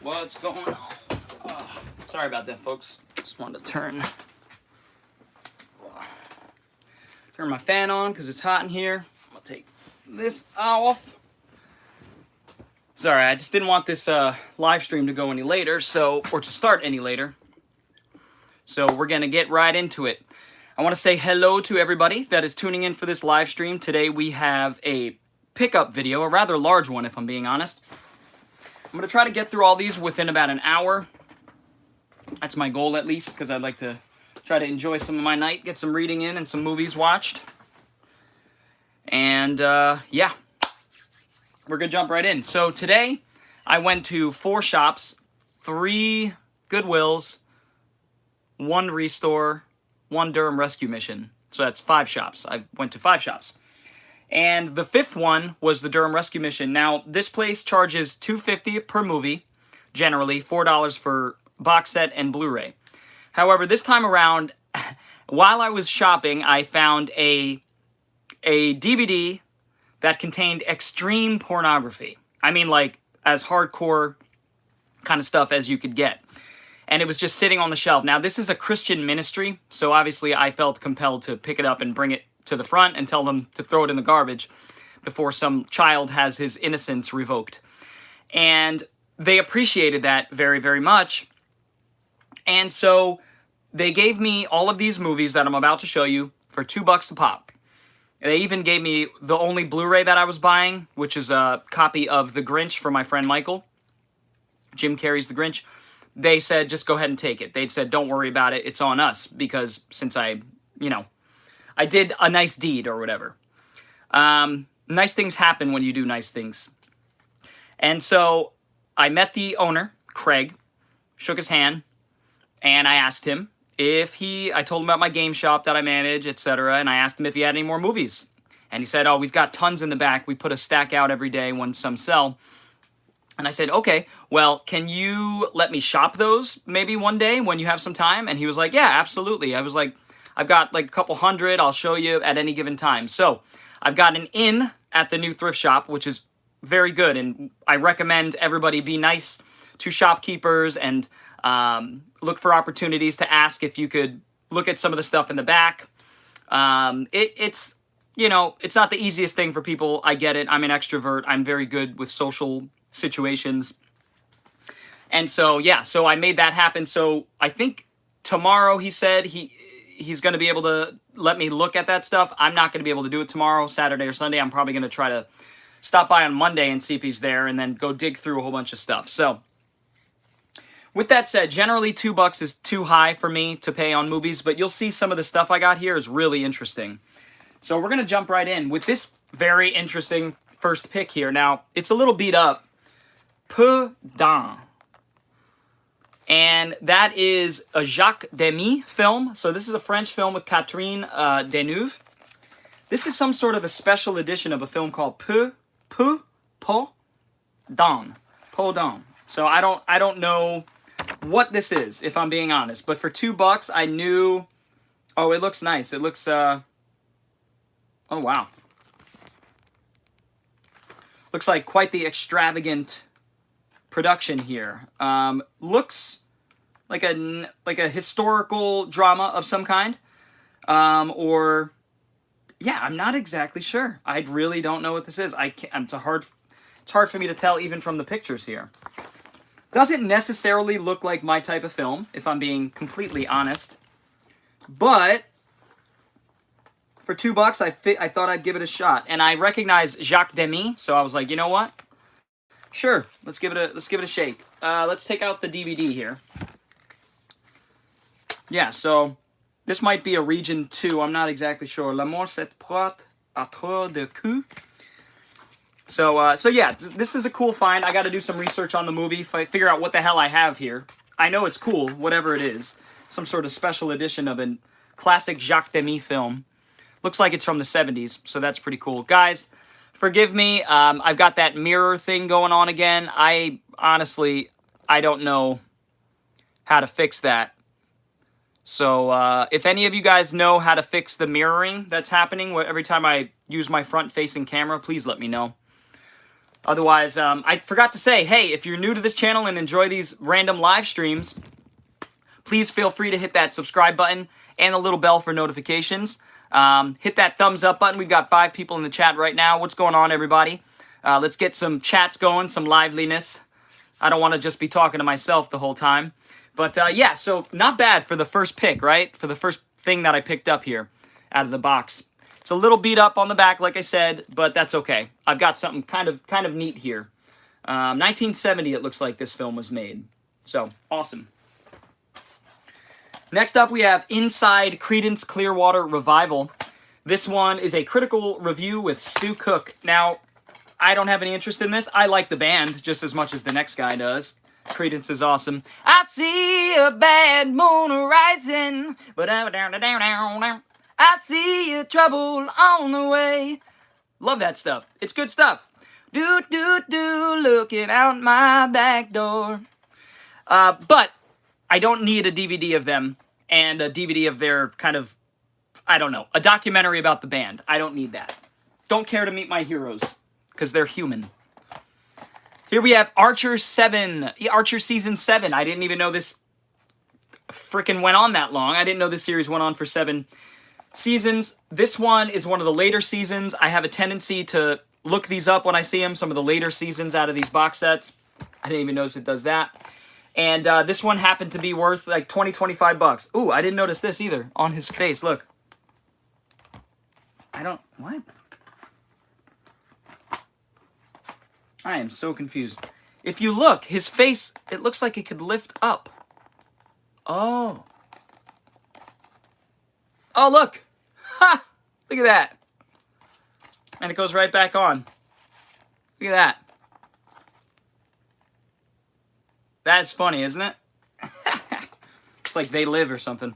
What's going on? Sorry about that, folks. Just wanted to turn my fan on because it's hot in here. I'm gonna take this off. Sorry, I just didn't want this live stream to go any later, or to start any later. So we're gonna get right into it. I want to say hello to everybody that is tuning in for this live stream. Today we have a pickup video, a rather large one if I'm being honest. I'm going to try to get through all these within about an hour. That's my goal at least, because I'd like to try to enjoy some of my night, get some reading in and some movies watched. And yeah, we're going to jump right in. So today I went to 4 shops, 3 Goodwills, 1 Restore, 1 Durham Rescue mission. So that's 5 shops. I went to 5 shops. And the 5th one was the Durham Rescue mission. Now, this place charges $2.50 per movie, generally, $4 for box set and Blu-ray. However, this time around, while I was shopping, I found a DVD that contained extreme pornography. I mean, like, as hardcore kind of stuff as you could get. And it was just sitting on the shelf. Now, this is a Christian ministry, so obviously I felt compelled to pick it up and bring it to the front and tell them to throw it in the garbage before some child has his innocence revoked. And they appreciated that very, very much. And so they gave me all of these movies that I'm about to show you for $2 a pop. And they even gave me the only Blu-ray that I was buying, which is a copy of The Grinch for my friend Michael. Jim Carrey's The Grinch. They said, just go ahead and take it. They said, don't worry about it. It's on us. Because since I did a nice deed or whatever. Nice things happen when you do nice things. And so I met the owner, Craig, shook his hand, and I asked him I told him about my game shop that I manage, etc. And I asked him if he had any more movies. And he said, oh, we've got tons in the back. We put a stack out every day when some sell. And I said, okay, well, can you let me shop those maybe one day when you have some time? And he was like, yeah, absolutely. I was like, I've got like a couple hundred. I'll show you at any given time. So I've got an in at the new thrift shop, which is very good. And I recommend everybody be nice to shopkeepers and look for opportunities to ask if you could look at some of the stuff in the back. It's not the easiest thing for people. I get it. I'm an extrovert. I'm very good with social situations. And so, yeah, so I made that happen. So I think tomorrow, he said, he's going to be able to let me look at that stuff. I'm not going to be able to do it tomorrow, Saturday or Sunday. I'm probably going to try to stop by on Monday and see if he's there and then go dig through a whole bunch of stuff. So with that said, generally $2 is too high for me to pay on movies, but you'll see some of the stuff I got here is really interesting. So we're going to jump right in with this very interesting first pick here. Now, it's a little beat up. Peu d'un. And that is a Jacques Demy film. So this is a French film with Catherine Deneuve. This is some sort of a special edition of a film called Peu d'un. So I don't know what this is, if I'm being honest. But for $2, I knew. Oh, it looks nice. It looks. Oh wow. Looks like quite the extravagant production here. Looks like a historical drama of some kind, or yeah, I'm not exactly sure. I really don't know what this is. It's hard for me to tell even from the pictures here. Doesn't necessarily look like my type of film, if I'm being completely honest. But for $2, I thought I'd give it a shot, and I recognize Jacques Demy, so I was like, you know what? Sure, let's give it a shake. Let's take out the DVD here. Yeah, so this might be a region 2. I'm not exactly sure. L'amour c'est porte à trop de coups. So yeah, this is a cool find. I got to do some research on the movie, figure out what the hell I have here. I know it's cool, whatever it is. Some sort of special edition of a classic Jacques Demy film. Looks like it's from the 70s, so that's pretty cool. Guys, forgive me, I've got that mirror thing going on again. Honestly, I don't know how to fix that. So if any of you guys know how to fix the mirroring that's happening every time I use my front-facing camera, please let me know. Otherwise, I forgot to say, hey, if you're new to this channel and enjoy these random live streams, please feel free to hit that subscribe button and the little bell for notifications. Hit that thumbs up button. We've got 5 people in the chat right now. What's going on, everybody? Let's get some chats going, some liveliness. I don't want to just be talking to myself the whole time. But yeah, so not bad for the first pick, right? For the first thing that I picked up here out of the box. It's a little beat up on the back, like I said, but that's okay. I've got something kind of neat here. 1970, it looks like this film was made. So, awesome. Next up, we have Inside Creedence Clearwater Revival. This one is a critical review with Stu Cook. Now, I don't have any interest in this. I like the band just as much as the next guy does. Creedence is awesome. I see a bad moon rising, but I see a trouble on the way. Love that stuff. It's good stuff. Looking out my back door. But I don't need a DVD of them and a DVD of their kind of, I don't know, a documentary about the band. I don't need that. Don't care to meet my heroes because they're human. Here we have Archer 7, Archer Season 7. I didn't even know this freaking went on that long. I didn't know this series went on for 7 seasons. This one is one of the later seasons. I have a tendency to look these up when I see them, some of the later seasons out of these box sets. I didn't even notice it does that. And this one happened to be worth like 20, 25 bucks. Ooh, I didn't notice this either on his face. Look. What? I am so confused. If you look, his face, it looks like it could lift up. Oh. Oh, look. Ha! Look at that. And it goes right back on. Look at that. That's funny, isn't it? It's like They Live or something.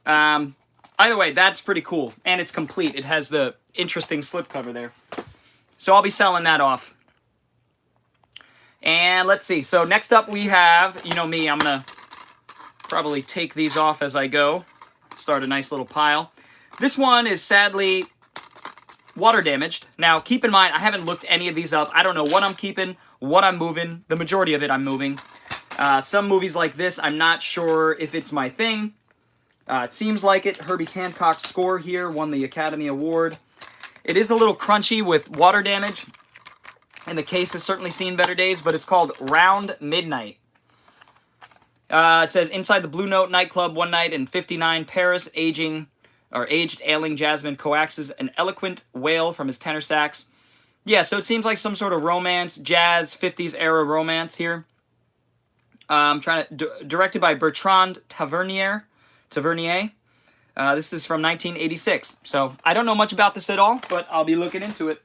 Either way, that's pretty cool. And it's complete. It has the interesting slipcover there. So I'll be selling that off. And let's see. So next up we have, you know me, I'm going to probably take these off as I go. Start a nice little pile. This one is sadly water damaged. Now, keep in mind, I haven't looked any of these up. I don't know what I'm keeping, what I'm moving. The majority of it I'm moving. Some movies like this, I'm not sure if it's my thing. It seems like it. Herbie Hancock's score here won the Academy Award. It is a little crunchy with water damage. And the case has certainly seen better days, but it's called Round Midnight. It says, inside the Blue Note nightclub one night in 59, Paris, aged ailing Jasmine coaxes an eloquent wail from his tenor sax. Yeah, so it seems like some sort of romance, jazz, 50s era romance here. Directed by Bertrand Tavernier. This is from 1986. So I don't know much about this at all, but I'll be looking into it.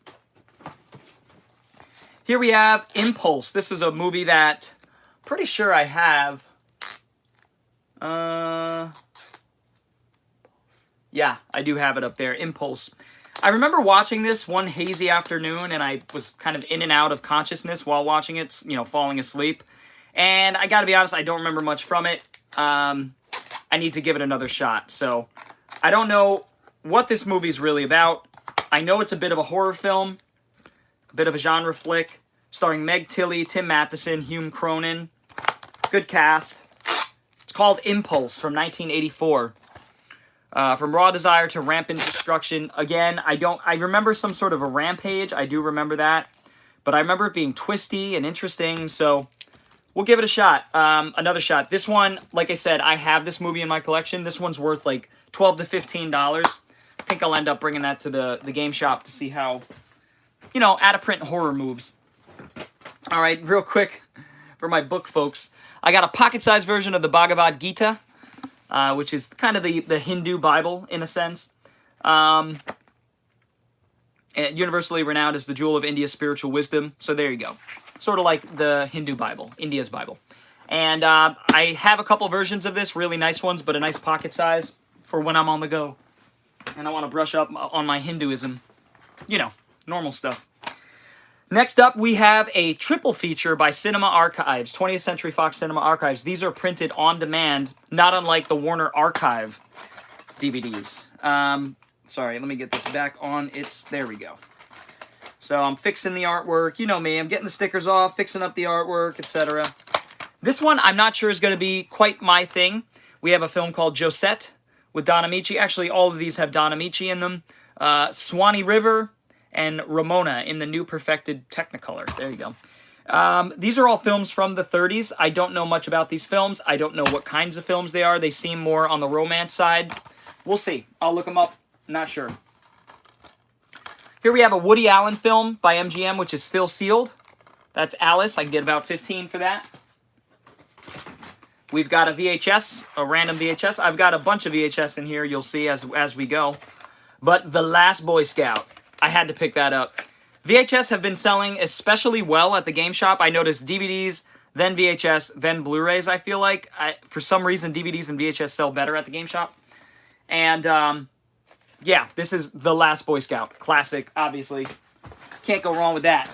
Here we have Impulse. This is a movie that I'm pretty sure I have. Yeah, I do have it up there. Impulse. I remember watching this one hazy afternoon, and I was kind of in and out of consciousness while watching it, you know, falling asleep. And I gotta be honest, I don't remember much from it. I need to give it another shot. So, I don't know what this movie's really about. I know it's a bit of a horror film. A bit of a genre flick, starring Meg Tilly, Tim Matheson, Hume Cronin. Good cast. It's called Impulse from 1984. From raw desire to rampant destruction. Again, I remember some sort of a rampage. I do remember that. But I remember it being twisty and interesting, so we'll give it a shot. Another shot. This one, like I said, I have this movie in my collection. This one's worth like $12 to $15. I think I'll end up bringing that to the game shop to see how, you know, out-of-print horror moves. All right, real quick for my book folks. I got a pocket-sized version of the Bhagavad Gita, which is kind of the Hindu Bible, in a sense. Universally renowned as the jewel of India's spiritual wisdom. So there you go. Sort of like the Hindu Bible, India's Bible. And I have a couple versions of this, really nice ones, but a nice pocket size for when I'm on the go. And I want to brush up on my Hinduism. You know, normal stuff. Next up, we have a triple feature by Cinema Archives, 20th Century Fox Cinema Archives. These are printed on demand, not unlike the Warner Archive DVDs. Sorry, let me get this back on. There we go. So I'm fixing the artwork. You know me, I'm getting the stickers off, fixing up the artwork, etc. This one I'm not sure is going to be quite my thing. We have a film called Josette with Don Amici. Actually, all of these have Don Amici in them. Swanee River and Ramona in the new perfected Technicolor. There you go. These are all films from the 30s. I don't know much about these films. I don't know what kinds of films they are. They seem more on the romance side. We'll see. I'll look them up. Not sure. Here we have a Woody Allen film by MGM, which is still sealed. That's Alice. I can get about 15 for that. We've got a VHS, a random VHS. I've got a bunch of VHS in here, you'll see as we go. But The Last Boy Scout, I had to pick that up. VHS have been selling especially well at the game shop. I noticed DVDs, then VHS, then Blu-rays, I feel like. For some reason, DVDs and VHS sell better at the game shop. And, yeah, this is The Last Boy Scout. Classic, obviously. Can't go wrong with that.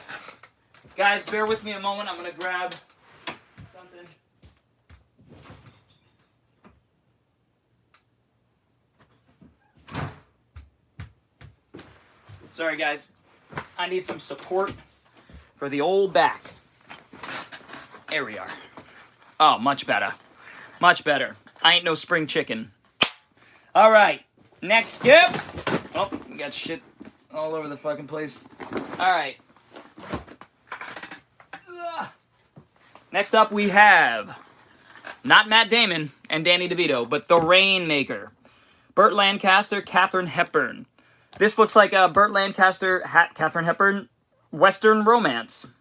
Guys, bear with me a moment. I'm going to grab something. Sorry, guys. I need some support for the old back. There we are. Oh, much better. Much better. I ain't no spring chicken. All right. Next, yep. Oh, we got shit all over the fucking place. All right. Next up, we have not Matt Damon and Danny DeVito, but The Rainmaker. Burt Lancaster, Katharine Hepburn. This looks like a Burt Lancaster, Katharine Hepburn Western romance.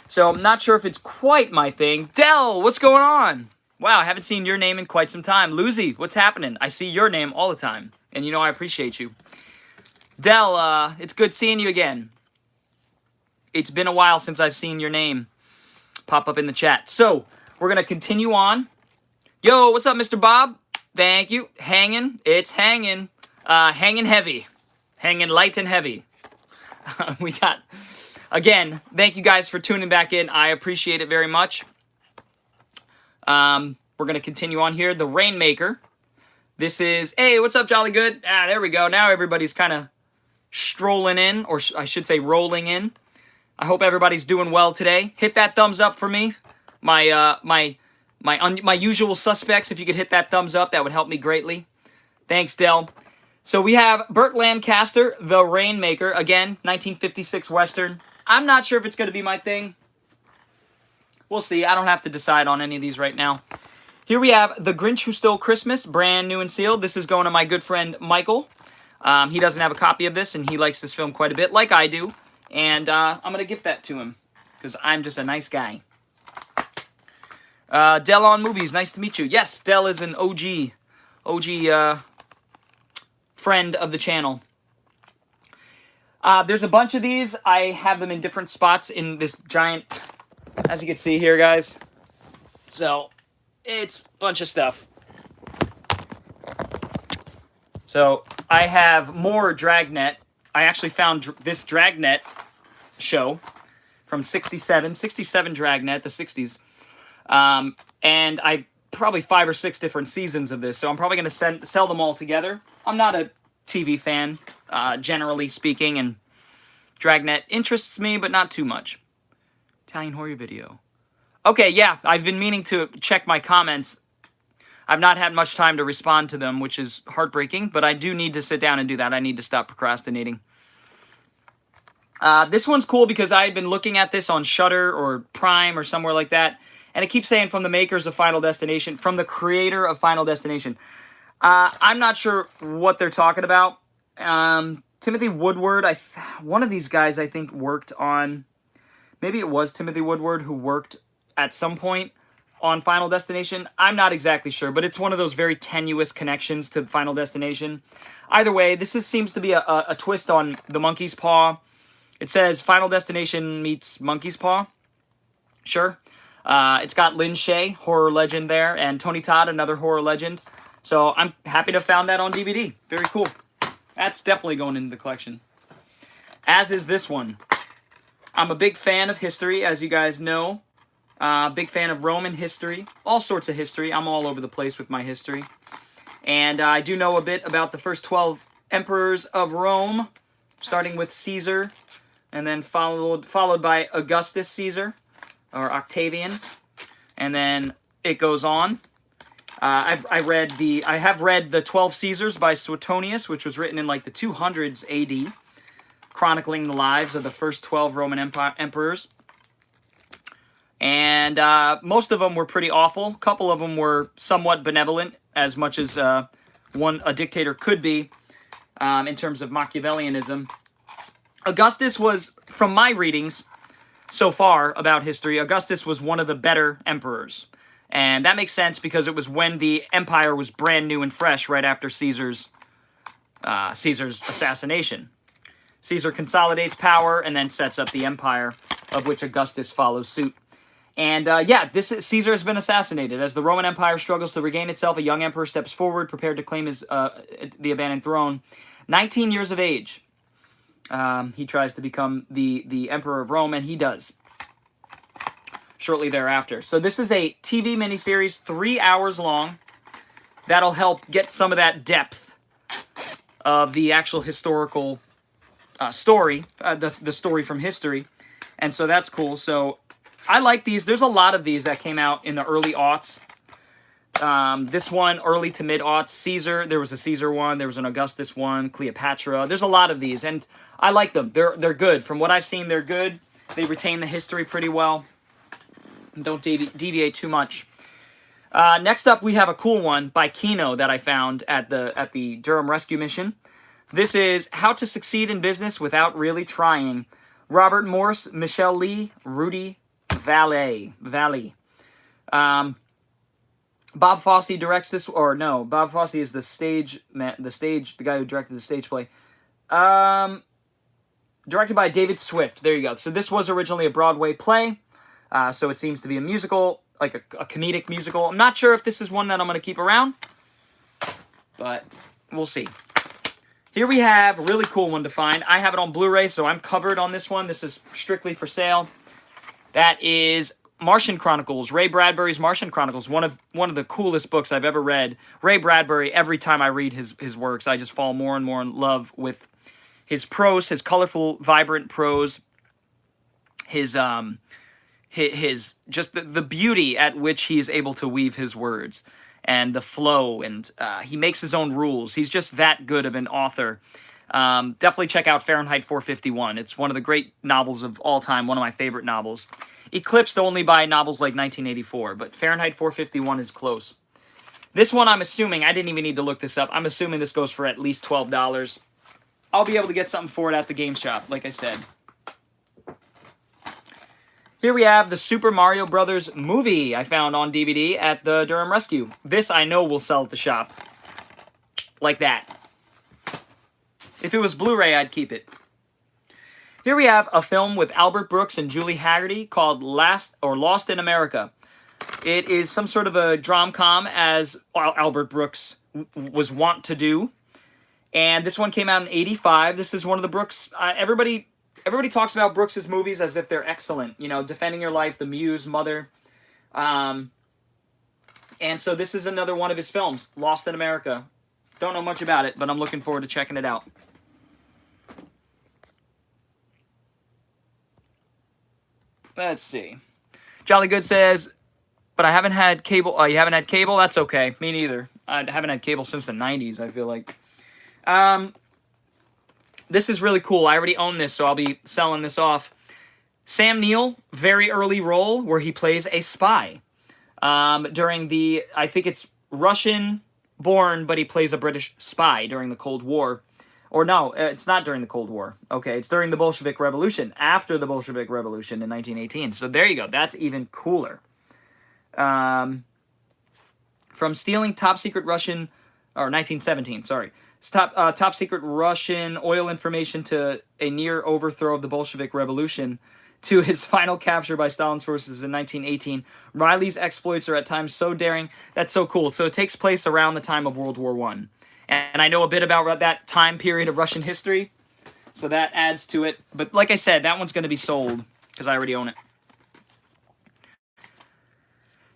So I'm not sure if it's quite my thing. Dell, what's going on? Wow, I haven't seen your name in quite some time. Lucy, what's happening? I see your name all the time, and you know I appreciate you. Dell, it's good seeing you again. It's been a while since I've seen your name pop up in the chat. So, we're going to continue on. Yo, what's up, Mr. Bob? Thank you. Hanging. It's hanging. Hanging heavy. Hanging light and heavy. We got... Again, thank you guys for tuning back in. I appreciate it very much. We're going to continue on here. The Rainmaker. This is... Hey, what's up, Jolly Good? Ah, there we go. Now everybody's kind of strolling in, or I should say rolling in. I hope everybody's doing well today. Hit that thumbs up for me. My usual suspects, if you could hit that thumbs up, that would help me greatly. Thanks, Dell. So we have Burt Lancaster, The Rainmaker. Again, 1956 Western. I'm not sure if it's going to be my thing. We'll see. I don't have to decide on any of these right now. Here we have The Grinch Who Stole Christmas, brand new and sealed. This is going to my good friend Michael. He doesn't have a copy of this, and he likes this film quite a bit, like I do. And I'm going to gift that to him, because I'm just a nice guy. Dell on Movies, nice to meet you. Yes, Dell is an OG friend of the channel. There's a bunch of these. I have them in different spots in this giant, as you can see here, guys. So, it's a bunch of stuff. So, I have more Dragnet. I actually found this Dragnet show from 67 Dragnet, the 60s. And I probably 5 or 6 different seasons of this, so I'm probably going to sell them all together. I'm not a TV fan, generally speaking, and Dragnet interests me, but not too much. Italian horror video. Okay, yeah, I've been meaning to check my comments. I've not had much time to respond to them, which is heartbreaking, but I do need to sit down and do that. I need to stop procrastinating. This one's cool because I had been looking at this on Shudder or Prime or somewhere like that, and it keeps saying from the makers of Final Destination, from the creator of Final Destination. I'm not sure what they're talking about. Timothy Woodward, one of these guys I think worked on, maybe it was Timothy Woodward who worked at some point on Final Destination. I'm not exactly sure, but it's one of those very tenuous connections to Final Destination. Either way, this seems to be a twist on The Monkey's Paw. It says Final Destination meets Monkey's Paw. Sure. It's got Lynn Shay, horror legend there, and Tony Todd, another horror legend. So I'm happy to have found that on DVD. Very cool. That's definitely going into the collection. As is this one. I'm a big fan of history, as you guys know. Big fan of Roman history. All sorts of history. I'm all over the place with my history. And I do know a bit about the first 12 emperors of Rome, starting with Caesar and then followed by Augustus Caesar, or Octavian, and then it goes on. I have read the 12 Caesars by Suetonius, which was written in like the 200s A.D., chronicling the lives of the first 12 Roman emperors. And most of them were pretty awful. A couple of them were somewhat benevolent, as much as a dictator could be in terms of Machiavellianism. Augustus was, from my readings so far about history, Augustus was one of the better emperors. And that makes sense because it was when the empire was brand new and fresh right after Caesar's assassination. Caesar consolidates power and then sets up the empire, of which Augustus follows suit. And Caesar has been assassinated. As the Roman Empire struggles to regain itself, a young emperor steps forward, prepared to claim the abandoned throne. 19 years of age, he tries to become the emperor of Rome, and he does shortly thereafter. So this is a TV miniseries, 3 hours long. That'll help get some of that depth of the actual historical story, the story from history. And so that's cool. So I like these. There's a lot of these that came out in the early aughts. This one, early to mid-aughts. Caesar, there was a Caesar one. There was an Augustus one. Cleopatra. There's a lot of these, and I like them. They're good. From what I've seen, they're good. They retain the history pretty well. Don't deviate too much. Next up, we have a cool one by Kino that I found at the Durham Rescue mission. This is How to Succeed in Business Without Really Trying. Robert Morse, Michelle Lee, Rudy Valley. Bob Fosse directs this, or no, Bob Fosse is the guy who directed the stage play. Directed by David Swift. There you go. So this was originally a Broadway play. So it seems to be a musical, like a comedic musical. I'm not sure if this is one that I'm going to keep around, but we'll see. Here we have a really cool one to find. I have it on Blu-ray, so I'm covered on this one. This is strictly for sale. That is Martian Chronicles, Ray Bradbury's Martian Chronicles, one of the coolest books I've ever read. Ray Bradbury, every time I read his works, I just fall more and more in love with his prose, his colorful, vibrant prose, his just the beauty at which he is able to weave his words, and the flow, and he makes his own rules. He's just that good of an author. Definitely check out Fahrenheit 451. It's one of the great novels of all time, one of my favorite novels. Eclipsed only by novels like 1984, but Fahrenheit 451 is close. This one, I'm assuming, I didn't even need to look this up, I'm assuming this goes for at least $12. I'll be able to get something for it at the game shop, like I said. Here we have the Super Mario Brothers movie I found on DVD at the Durham Rescue. This I know will sell at the shop. Like that. If it was Blu-ray, I'd keep it. Here we have a film with Albert Brooks and Julie Haggerty called Lost in America. It is some sort of a drom-com, as Albert Brooks was wont to do. And this one came out in '85. This is one of the Brooks... Everybody talks about Brooks' movies as if they're excellent. You know, Defending Your Life, The Muse, Mother. And so this is another one of his films, Lost in America. Don't know much about it, but I'm looking forward to checking it out. Let's see. Jolly Good says, but I haven't had cable. Oh, you haven't had cable? That's okay. Me neither. I haven't had cable since the 90s, I feel like. This is really cool. I already own this, so I'll be selling this off. Sam Neill, very early role where he plays a spy. During the, I think it's Russian-born, but he plays a British spy during the Cold War. Or no, it's not during the Cold War. Okay, it's during the Bolshevik Revolution, after the Bolshevik Revolution in 1918. So there you go. That's even cooler. From stealing top-secret Russian, or 1917, sorry. Top secret Russian oil information to a near overthrow of the Bolshevik Revolution to his final capture by Stalin's forces in 1918. Riley's exploits are at times so daring. That's so cool. So it takes place around the time of World War I. And I know a bit about that time period of Russian history, so that adds to it. But like I said, that one's going to be sold because I already own it.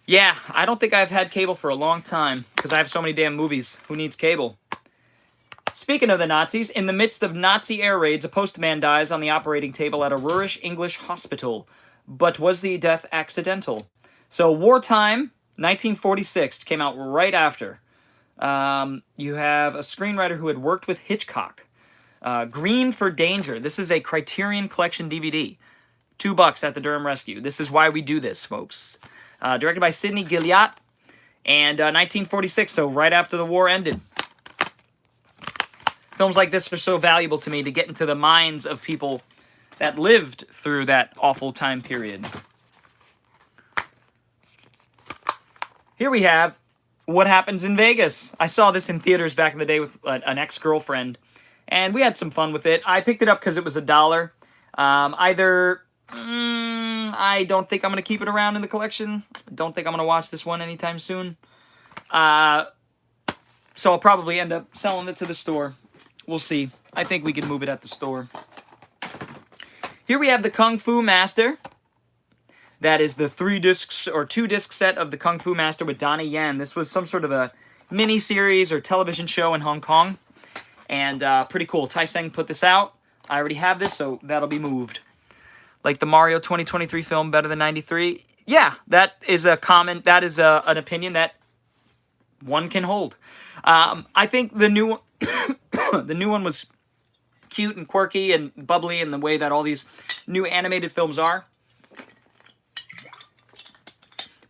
Yeah, I don't think I've had cable for a long time because I have so many damn movies. Who needs cable? Speaking of the Nazis, in the midst of Nazi air raids, a postman dies on the operating table at a Rurish English hospital. But was the death accidental? So, Wartime, 1946, came out right after. You have a screenwriter who had worked with Hitchcock. Green for Danger. This is a Criterion Collection DVD. $2 at the Durham Rescue. This is why we do this, folks. Directed by Sidney Gilliat. And 1946, so right after the war ended. Films like this are so valuable to me to get into the minds of people that lived through that awful time period. Here we have What Happens in Vegas. I saw this in theaters back in the day with an ex-girlfriend, and we had some fun with it. I picked it up because it was $1. I don't think I'm going to keep it around in the collection. I don't think I'm going to watch this one anytime soon. So I'll probably end up selling it to the store. We'll see. I think we can move it at the store. Here we have the Kung Fu Master. That is the 3-disc or 2-disc set of the Kung Fu Master with Donnie Yen. This was some sort of a mini-series or television show in Hong Kong. And pretty cool. Tai Seng put this out. I already have this, so that'll be moved. Like the Mario 2023 film better than 93? Yeah, that is a comment. That is an opinion that one can hold. I think the new the new one was cute and quirky and bubbly in the way that all these new animated films are.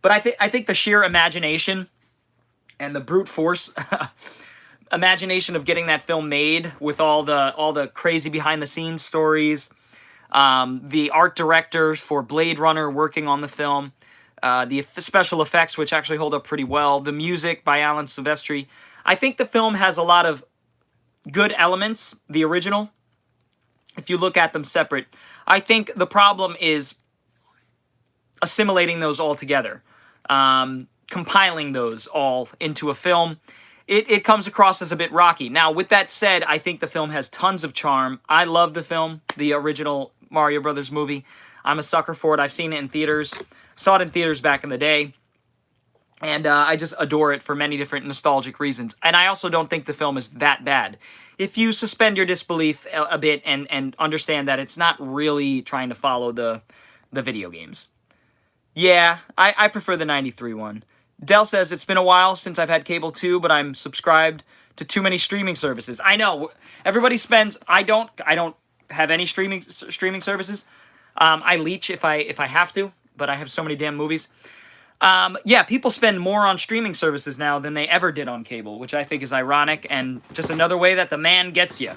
But I think the sheer imagination and the brute force imagination of getting that film made with all the crazy behind the scenes stories, the art director for Blade Runner working on the film, the special effects, which actually hold up pretty well, the music by Alan Silvestri. I think the film has a lot of good elements, the original, if you look at them separate. I think the problem is assimilating those all together, compiling those all into a film. It comes across as a bit rocky. Now, with that said, I think the film has tons of charm. I love the film, the original Mario Brothers movie. I'm a sucker for it. I've seen it in theaters. Saw it in theaters back in the day. And I just adore it for many different nostalgic reasons. And I also don't think the film is that bad. If you suspend your disbelief a bit and understand that it's not really trying to follow the video games. Yeah, I prefer the 93 one. Dell says, it's been a while since I've had cable too, but I'm subscribed to too many streaming services. I know. Everybody spends... I don't have any streaming services. I leech if I have to, but I have so many damn movies. Yeah, people spend more on streaming services now than they ever did on cable, which I think is ironic and just another way that the man gets you.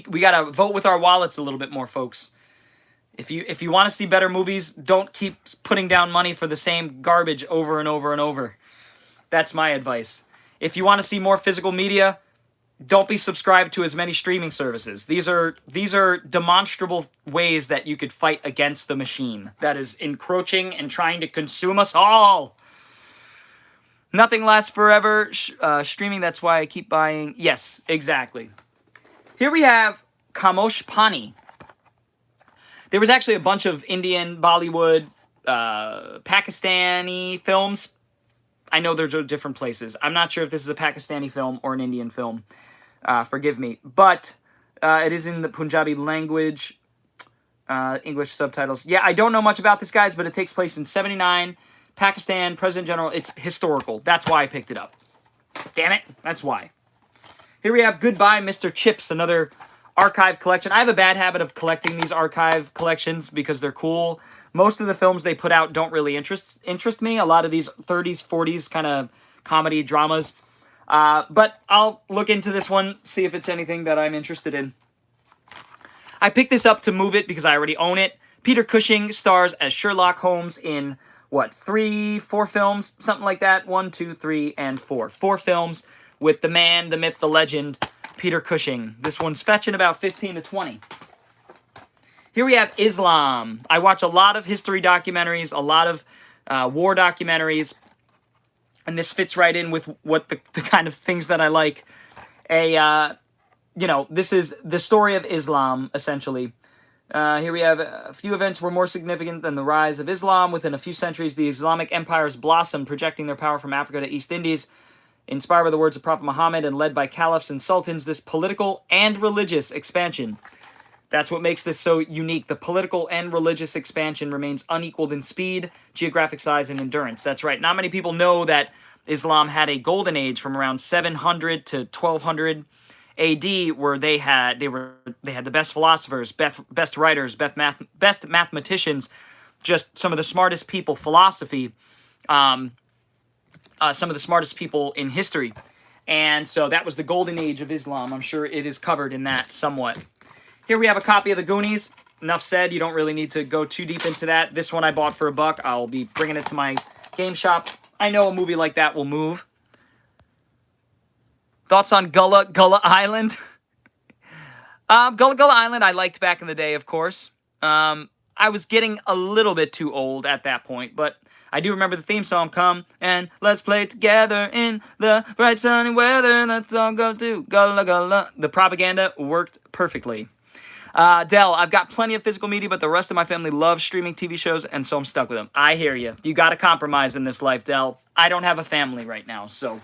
We gotta vote with our wallets a little bit more, folks. If you want to see better movies, don't keep putting down money for the same garbage over and over and over. That's my advice. If you want to see more physical media, don't be subscribed to as many streaming services. These are demonstrable ways that you could fight against the machine that is encroaching and trying to consume us all. Nothing lasts forever. Streaming, that's why I keep buying. Yes, exactly. Here we have Kamosh Pani. There was actually a bunch of Indian, Bollywood, Pakistani films. I know there's different places. I'm not sure if this is a Pakistani film or an Indian film. Forgive me. But it is in the Punjabi language. English subtitles. Yeah, I don't know much about this, guys, but it takes place in 79. Pakistan, President General. It's historical. That's why I picked it up. Damn it. That's why. Here we have Goodbye, Mr. Chips, another archive collection. I have a bad habit of collecting these archive collections because they're cool. Most of the films they put out don't really interest me. A lot of these 30s, 40s kind of comedy dramas. But I'll look into this one, see if it's anything that I'm interested in. I picked this up to move it because I already own it. Peter Cushing stars as Sherlock Holmes in, what, 4 films? Something like that. 1, 2, 3, and 4. 4 films with the man, the myth, the legend, Peter Cushing. This one's fetching about 15 to 20. Here we have Islam. I watch a lot of history documentaries, a lot of war documentaries, and this fits right in with what the kind of things that I like. This is the story of Islam, essentially. Here we have a few events were more significant than the rise of Islam. Within a few centuries, the Islamic empires blossomed, projecting their power from Africa to East Indies. Inspired by the words of Prophet Muhammad and led by caliphs and sultans, this political and religious expansion. That's what makes this so unique. The political and religious expansion remains unequaled in speed, geographic size, and endurance. That's right. Not many people know that Islam had a golden age from around 700 to 1200 AD, where they had the best philosophers, best writers, best mathematicians, just some of the smartest people, philosophy, some of the smartest people in history. And so that was the golden age of Islam. I'm sure it is covered in that somewhat. Here we have a copy of the Goonies. Enough said. You don't really need to go too deep into that. This one I bought for $1. I'll be bringing it to my game shop. I know a movie like that will move. Thoughts on Gullah Island? Gullah Island I liked back in the day, of course. I was getting a little bit too old at that point, but I do remember the theme song, Come and Let's Play Together in the Bright Sunny Weather. Let's all go to Gullah Gullah. The propaganda worked perfectly. Dell, I've got plenty of physical media, but the rest of my family loves streaming TV shows, and so I'm stuck with them. I hear you. You got to compromise in this life, Dell. I don't have a family right now, so,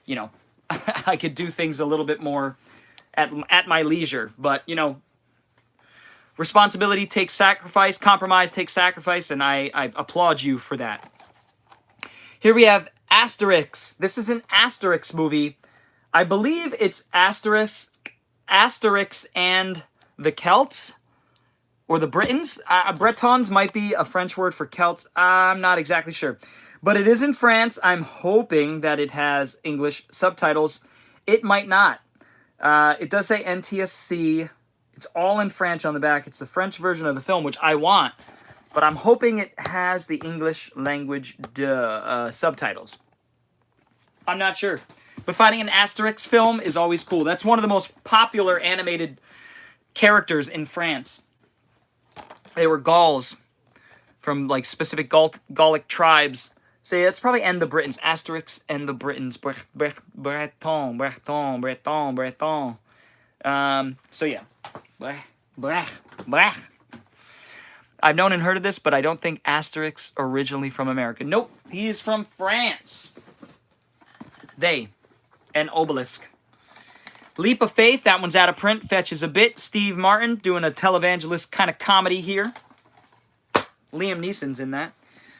you know, I could do things a little bit more at my leisure. But, you know, responsibility takes sacrifice, compromise takes sacrifice, and I applaud you for that. Here we have Asterix. This is an Asterix movie. I believe it's Asterix and the Celts, or the Britons. Bretons might be a French word for Celts. I'm not exactly sure. But it is in France. I'm hoping that it has English subtitles. It might not. It does say NTSC. It's all in French on the back. It's the French version of the film, which I want. But I'm hoping it has the English language subtitles. I'm not sure. But finding an Asterix film is always cool. That's one of the most popular animated characters in France. They were Gauls from like specific Gallic tribes. So yeah, it's probably and the Britons. Asterix and the Britons. Breton. So yeah. I've known and heard of this, but I don't think Asterix originally from America. Nope, he is from France. They. And Obelisk. Leap of Faith, that one's out of print, fetches a bit. Steve Martin doing a televangelist kind of comedy here. Liam Neeson's in that.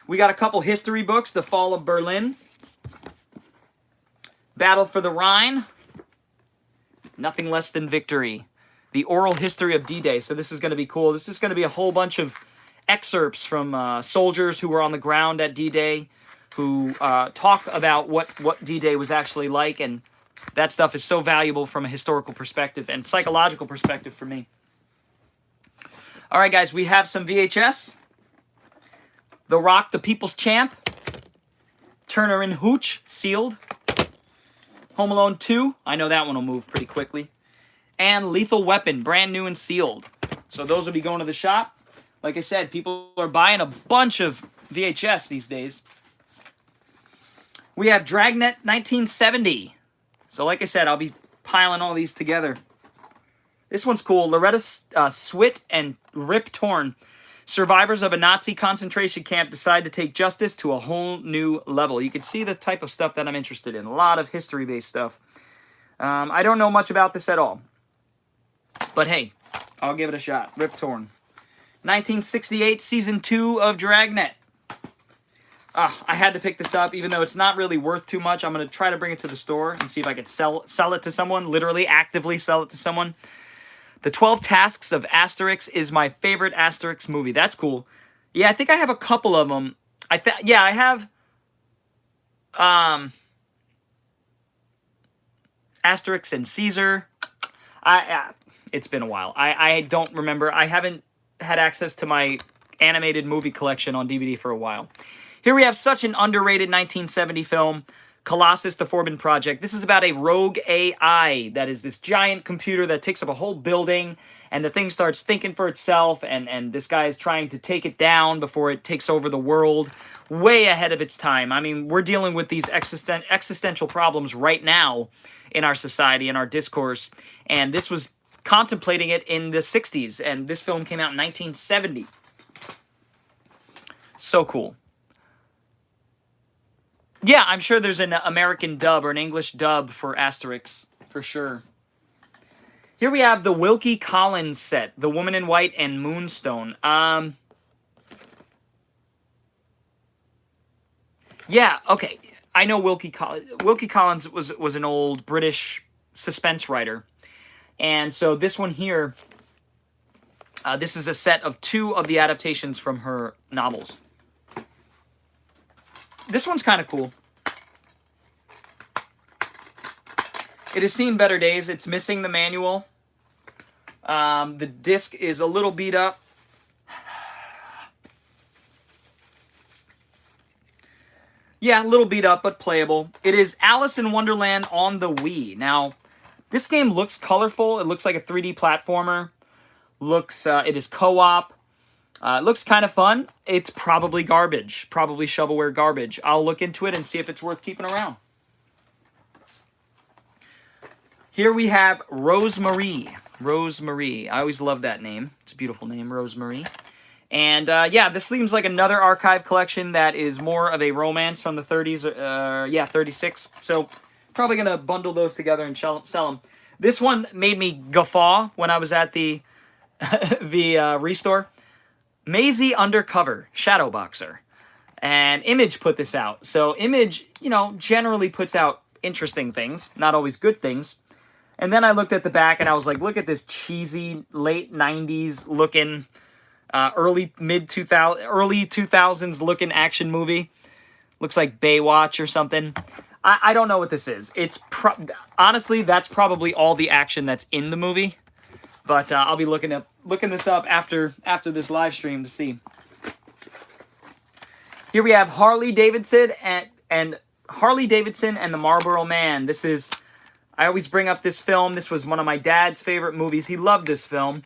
We got a couple history books. The Fall of Berlin. Battle for the Rhine. Nothing Less Than Victory. The Oral History of D-Day. So this is going to be cool. This is going to be a whole bunch of excerpts from soldiers who were on the ground at D-Day, who talk about what D-Day was actually like, and that stuff is so valuable from a historical perspective and psychological perspective for me. All right, guys, we have some VHS. The Rock, the People's Champ. Turner and Hooch, sealed. Home Alone 2, I know that one will move pretty quickly. And Lethal Weapon, brand new and sealed. So those will be going to the shop. Like I said, people are buying a bunch of VHS these days. We have Dragnet 1970. So like I said, I'll be piling all these together. This one's cool. Loretta Swit and Rip Torn. Survivors of a Nazi concentration camp decide to take justice to a whole new level. You can see the type of stuff that I'm interested in. A lot of history-based stuff. I don't know much about this at all. But hey, I'll give it a shot. Rip Torn. 1968, Season 2 of Dragnet. I had to pick this up, even though it's not really worth too much. I'm going to try to bring it to the store and see if I can sell it to someone, literally actively sell it to someone. The 12 Tasks of Asterix is my favorite Asterix movie. That's cool. Yeah, I think I have a couple of them. I have Asterix and Caesar. It's been a while. I don't remember. I haven't had access to my animated movie collection on DVD for a while. Here we have such an underrated 1970 film, Colossus, the Forbidden Project. This is about a rogue AI that is this giant computer that takes up a whole building, and the thing starts thinking for itself, and this guy is trying to take it down before it takes over the world. Way ahead of its time. I mean, we're dealing with these existential problems right now in our society, in our discourse, and this was contemplating it in the 60s, and this film came out in 1970. So cool. Yeah, I'm sure there's an American dub or an English dub for Asterix, for sure. Here we have the Wilkie Collins set, The Woman in White and Moonstone. Yeah, okay. I know Wilkie Collins. Wilkie Collins was an old British suspense writer. And so this one here, this is a set of 2 of the adaptations from her novels. This one's kind of cool. It has seen better days. It's missing the manual. The disc is a little beat up. Yeah, a little beat up, but playable. It is Alice in Wonderland on the Wii. Now, this game looks colorful. It looks like a 3D platformer. It is co-op. It looks kind of fun. It's probably garbage. Probably shovelware garbage. I'll look into it and see if it's worth keeping around. Here we have Rosemary. Rosemary. I always love that name. It's a beautiful name, Rosemary. And yeah, this seems like another archive collection that is more of a romance from the 30s. Yeah, 36. So probably going to bundle those together and sell them. This one made me guffaw when I was at the Restore. Maisie Undercover, Shadow Boxer. And Image put this out. So Image, you know, generally puts out interesting things, not always good things. And then I looked at the back and I was like, look at this cheesy late 90s looking, early 2000s looking action movie. Looks like Baywatch or something. I don't know what this is. It's honestly, that's probably all the action that's in the movie. But I'll be looking this up after this live stream to see. Here we have Harley Davidson and Harley Davidson and the Marlboro Man. This is, I always bring up this film. This was one of my dad's favorite movies. He loved this film.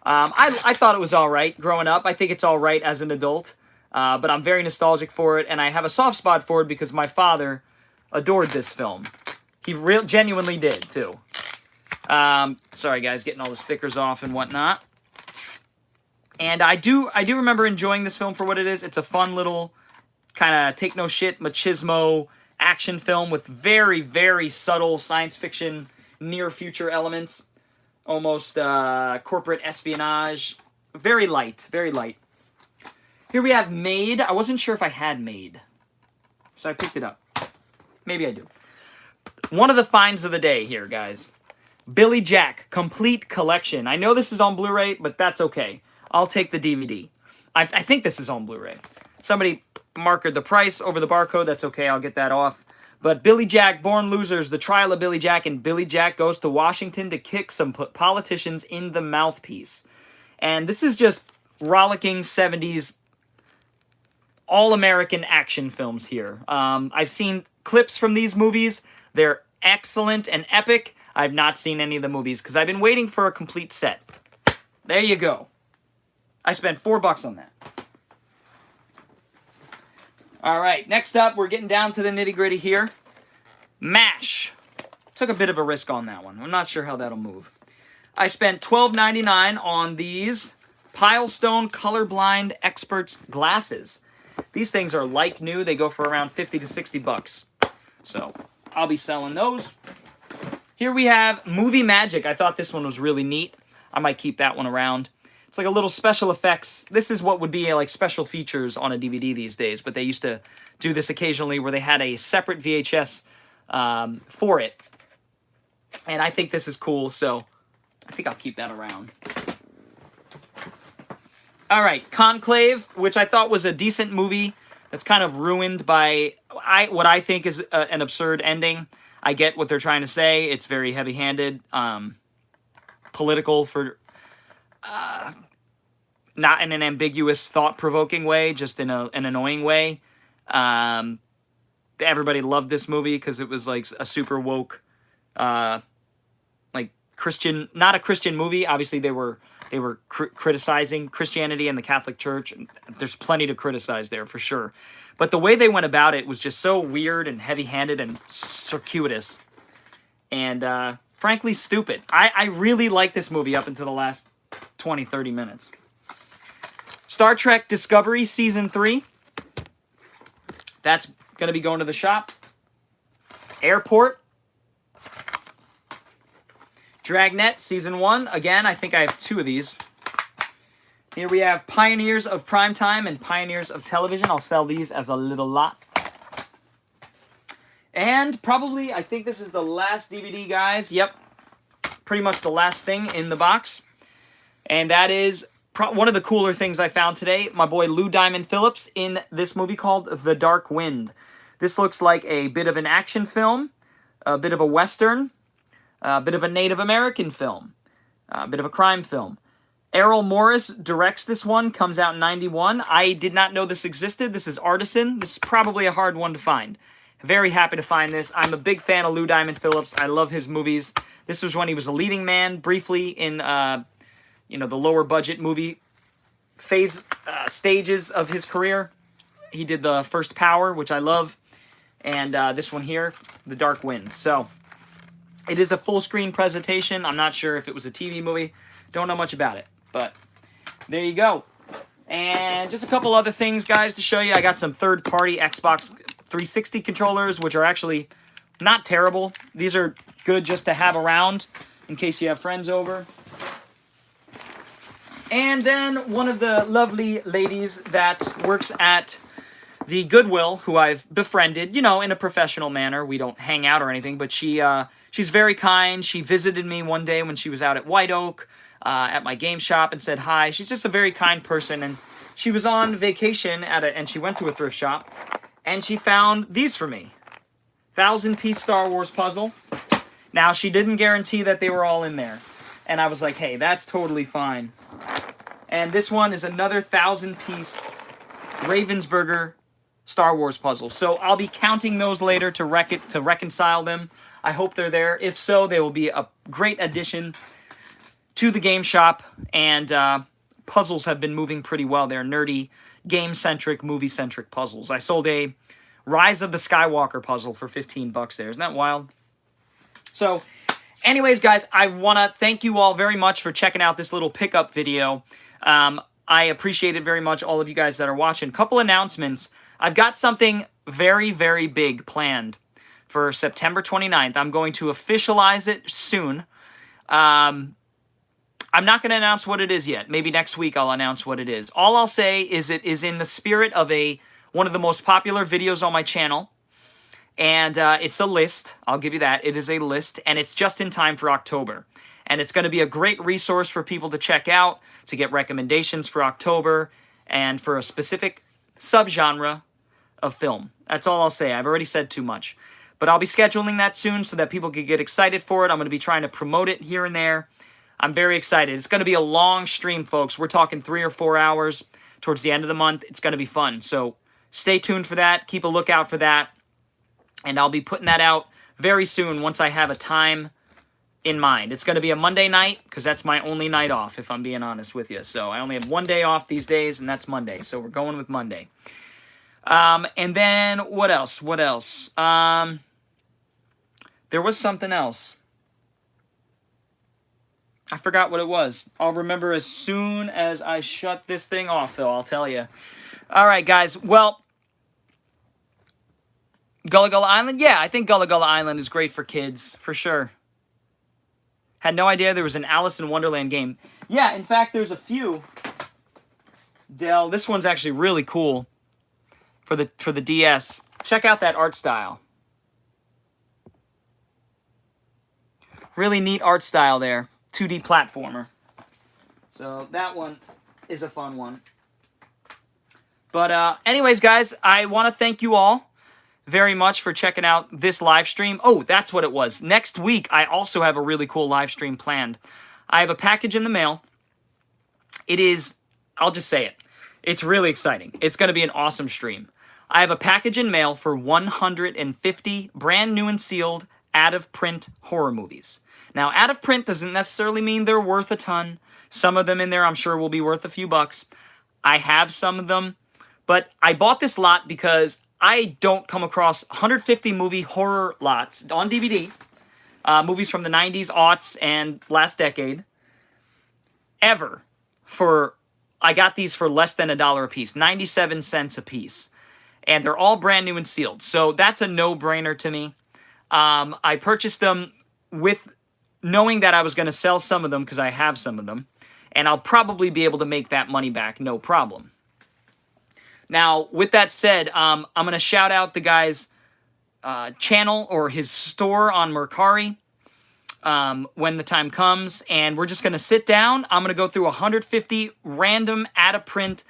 I thought it was all right growing up. I think it's all right as an adult. But I'm very nostalgic for it, and I have a soft spot for it because my father adored this film. He genuinely did, too. Sorry, guys, getting all the stickers off and whatnot. And I do remember enjoying this film for what it is. It's a fun little kind of take-no-shit machismo action film with very, very subtle science fiction near-future elements. Almost corporate espionage. Very light, very light. Here we have Made. I wasn't sure if I had Made, so I picked it up. Maybe I do. One of the finds of the day here, guys. Billy Jack, Complete Collection. I know this is on Blu-ray, but that's okay. I'll take the DVD. I think this is on Blu-ray. Somebody marked the price over the barcode. That's okay. I'll get that off. But Billy Jack, Born Losers, The Trial of Billy Jack, and Billy Jack Goes to Washington to Kick Some Politicians in the Mouthpiece. And this is just rollicking 70s all-American action films here. I've seen clips from these movies. They're excellent and epic. I've not seen any of the movies because I've been waiting for a complete set. There you go. I spent $4 on that. All right, next up, we're getting down to the nitty-gritty here. MASH. Took a bit of a risk on that one. I'm not sure how that'll move. I spent $12.99 on these Pilestone Colorblind Experts glasses. These things are like new. They go for around 50 to 60 bucks. So I'll be selling those. Here we have Movie Magic. I thought this one was really neat. I might keep that one around. It's like a little special effects. This is what would be like special features on a DVD these days, but they used to do this occasionally where they had a separate VHS for it. And I think this is cool, so I think I'll keep that around. All right, Conclave, which I thought was a decent movie that's kind of ruined by what I think is an absurd ending. I get what they're trying to say. It's very heavy-handed, political for... not in an ambiguous, thought-provoking way, just in an annoying way. Everybody loved this movie because it was like a super woke, like Christian, not a Christian movie. Obviously, they were criticizing Christianity and the Catholic Church. And there's plenty to criticize there for sure. But the way they went about it was just so weird and heavy-handed and circuitous, and frankly stupid. I really liked this movie up until the last 20, 30 minutes. Star Trek Discovery Season 3. That's Going to be going to the shop. Airport. Dragnet Season 1. Again, I think I have 2 of these. Here we have Pioneers of Primetime and Pioneers of Television. I'll sell these as a little lot. And probably, I think this is the last DVD, guys. Yep. Pretty much the last thing in the box. And that is one of the cooler things I found today. My boy Lou Diamond Phillips in this movie called The Dark Wind. This looks like a bit of an action film, a bit of a Western, a bit of a Native American film, a bit of a crime film. Errol Morris directs this one, comes out in 91. I did not know this existed. This is Artisan. This is probably a hard one to find. Very happy to find this. I'm a big fan of Lou Diamond Phillips. I love his movies. This was when he was a leading man briefly in, the lower budget movie stages of his career. He did the first Power, which I love. And this one here, The Dark Wind. So, it is a full screen presentation. I'm not sure if it was a TV movie. Don't know much about it. But there you go. And just a couple other things, guys, to show you. I got some third-party Xbox 360 controllers, which are actually not terrible. These are good just to have around in case you have friends over. And then one of the lovely ladies that works at the Goodwill, who I've befriended, in a professional manner. We don't hang out or anything, but she's very kind. She visited me one day when she was out at White Oak, at my game shop, and said hi. She's just a very kind person, and she was on vacation and she went to a thrift shop, and she found these for me. 1,000-piece Star Wars puzzle. Now, she didn't guarantee that they were all in there, and I was like, hey, that's totally fine. And this one is another 1,000-piece Ravensburger Star Wars puzzle. So I'll be counting those later to reconcile them. I hope they're there. If so, they will be a great addition to the game shop. And puzzles have been moving pretty well. They're nerdy, game-centric, movie-centric puzzles. I sold a Rise of the Skywalker puzzle for $15 there. Isn't that wild? So, anyways, guys, I want to thank you all very much for checking out this little pickup video. I appreciate it very much, all of you guys that are watching. Couple announcements. I've got something very, very big planned for September 29th. I'm going to officialize it soon. I'm not going to announce what it is yet. Maybe next week I'll announce what it is. All I'll say is it is in the spirit of one of the most popular videos on my channel. And it's a list. I'll give you that. It is a list, and it's just in time for October. And it's going to be a great resource for people to check out, to get recommendations for October, and for a specific subgenre of film. That's all I'll say. I've already said too much. But I'll be scheduling that soon so that people can get excited for it. I'm going to be trying to promote it here and there. I'm very excited. It's going to be a long stream, folks. We're talking 3 or 4 hours towards the end of the month. It's going to be fun. So stay tuned for that. Keep a lookout for that. And I'll be putting that out very soon once I have a time in mind. It's going to be a Monday night because that's my only night off, if I'm being honest with you. So I only have one day off these days, and that's Monday. So we're going with Monday. And then what else? What else? There was something else. I forgot what it was. I'll remember as soon as I shut this thing off, though, I'll tell you. All right, guys. Well, Gullah Gullah Island? Yeah, I think Gullah Gullah Island is great for kids, for sure. Had no idea there was an Alice in Wonderland game. Yeah, in fact, there's a few. Dell, this one's actually really cool for the DS. Check out that art style. Really neat art style there. 2D platformer. So that one is a fun one. But anyways, guys, I want to thank you all very much for checking out this live stream. Oh, that's what it was. Next week, I also have a really cool live stream planned. I have a package in the mail. It is, I'll just say it. It's really exciting. It's going to be an awesome stream. I have a package in mail for 150 brand new and sealed out-of-print horror movies. Now, out-of-print doesn't necessarily mean they're worth a ton. Some of them in there I'm sure will be worth a few bucks. I have some of them, but I bought this lot because I don't come across 150 movie horror lots on DVD, movies from the 90s, aughts, and last decade, ever. I got these for less than $1 a piece, 97 cents a piece. and they're all brand new and sealed. So that's a no-brainer to me. I purchased them with knowing that I was going to sell some of them because I have some of them, and I'll probably be able to make that money back, no problem. Now, with that said, I'm going to shout out the guy's channel or his store on Mercari when the time comes, and we're just going to sit down. I'm going to go through 150 random out-of-print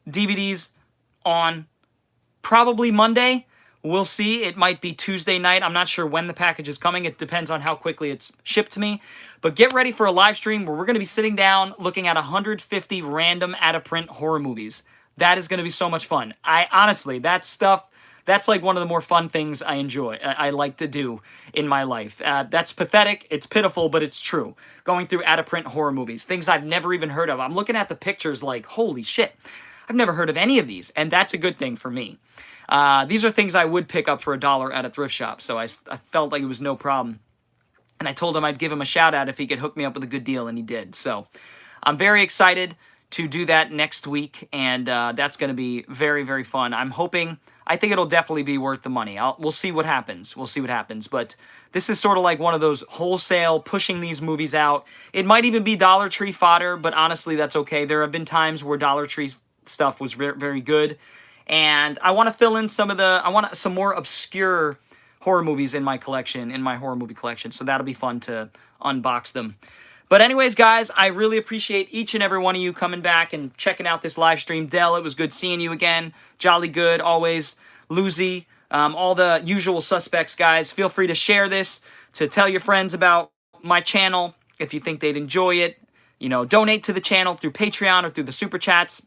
DVDs on probably Monday. We'll see. It might be Tuesday night. I'm not sure when the package is coming. It depends on how quickly it's shipped to me. But get ready for a live stream where we're going to be sitting down looking at 150 random out-of-print horror movies. That is going to be so much fun. Honestly, that stuff, that's like one of the more fun things I enjoy. I like to do in my life. That's pathetic. It's pitiful, but it's true. Going through out-of-print horror movies, things I've never even heard of. I'm looking at the pictures like, holy shit, I've never heard of any of these, and that's a good thing for me. These are things I would pick up for $1 at a thrift shop, so I felt like it was no problem. And I told him I'd give him a shout out if he could hook me up with a good deal, and he did. So I'm very excited to do that next week, and that's going to be very, very fun. I think it'll definitely be worth the money. We'll see what happens. We'll see what happens, but this is sort of like one of those wholesale pushing these movies out. It might even be Dollar Tree fodder, but honestly, that's okay. There have been times where Dollar Tree stuff was very, very good. And I want to fill in I want some more obscure horror movies in my collection, in my horror movie collection. So that'll be fun to unbox them. But anyways, guys, I really appreciate each and every one of you coming back and checking out this live stream. Dell, it was good seeing you again. Jolly good, always. Lucy, all the usual suspects, guys. Feel free to share this, to tell your friends about my channel if you think they'd enjoy it. You know, donate to the channel through Patreon or through the Super Chats.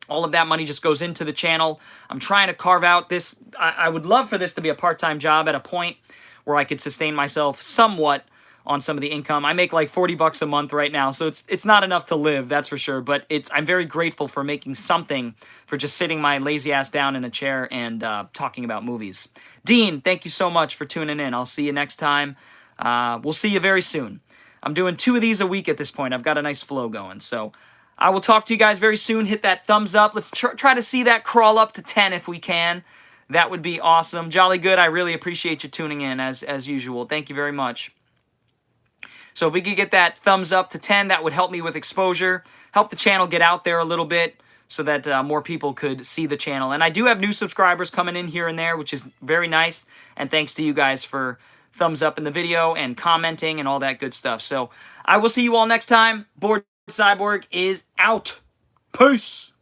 All of that money just goes into the channel. I'm trying to carve out this. I would love for this to be a part-time job at a point where I could sustain myself somewhat on some of the income. I make like 40 bucks a month right now, so it's not enough to live, that's for sure, but I'm very grateful for making something, for just sitting my lazy ass down in a chair and talking about movies. Dean, thank you so much for tuning in. I'll see you next time. We'll see you very soon. I'm doing 2 of these a week at this point. I've got a nice flow going, so I will talk to you guys very soon. Hit that thumbs up. Let's try to see that crawl up to 10 if we can. That would be awesome. Jolly good. I really appreciate you tuning in as usual. Thank you very much. So if we could get that thumbs up to 10, that would help me with exposure, help the channel get out there a little bit so that more people could see the channel. And I do have new subscribers coming in here and there, which is very nice. And thanks to you guys for thumbs up in the video and commenting and all that good stuff. So I will see you all next time. Bored Cyborg is out. Peace.